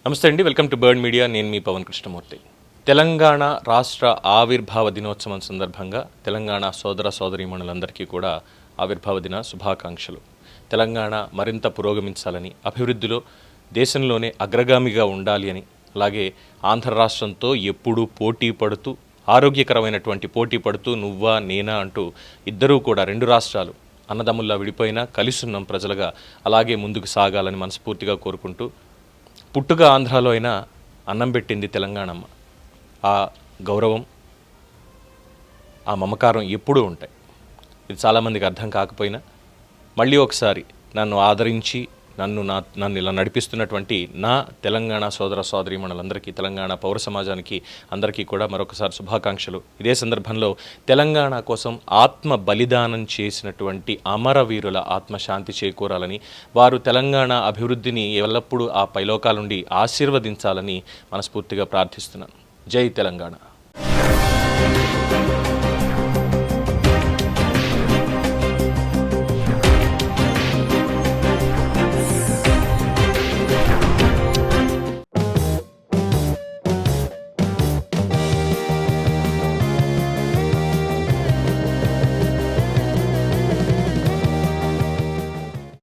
నమస్తే అండి, welcome to bird media. నేను మీ పవన్ కృష్ణమూర్తి. తెలంగాణ రాష్ట్ర ఆవిర్భావ దినోత్సవం సందర్భంగా తెలంగాణ సోదర సోదరీమణులందరికీ కూడా ఆవిర్భావ దిన శుభాకాంక్షలు. తెలంగాణ మరింత పురోగమించాలని, అభివృద్ధిలో దేశంలోనే అగ్రగామిగా ఉండాలి అని, అలాగే ఆంధ్ర రాష్ట్రంతో ఎప్పుడూ పోటీ పడుతూ ఆరోగ్యకరమైనటువంటి పోటీ పడుతూ నువ్వా నేనా అంటూ ఇద్దరూ కూడా రెండు రాష్ట్రాలు అన్నదమ్ముల్లా విడిపోయినా కలిసున్నాం ప్రజలుగా అలాగే ముందుకు సాగాలని మనస్ఫూర్తిగా కోరుకుంటూ, పుట్టుగా ఆంధ్రాలో అయినా అన్నం పెట్టింది తెలంగాణమ్మ. ఆ గౌరవం, ఆ మమకారం ఎప్పుడూ ఉంటాయి. ఇది చాలామందికి అర్థం కాకపోయినా మళ్ళీ ఒకసారి నన్ను ఆదరించి నన్ను ఇలా నడిపిస్తున్నటువంటి నా తెలంగాణ సోదర సోదరీమణులందరికీ, తెలంగాణ పౌర సమాజానికి అందరికీ కూడా మరొకసారి శుభాకాంక్షలు. ఇదే సందర్భంలో తెలంగాణ కోసం ఆత్మ బలిదానం చేసినటువంటి అమరవీరుల ఆత్మశాంతి చేకూరాలని, వారు తెలంగాణ అభివృద్ధిని ఎల్లప్పుడూ ఆ పైలోకాల నుండి ఆశీర్వదించాలని మనస్ఫూర్తిగా ప్రార్థిస్తున్నాను. జై తెలంగాణ.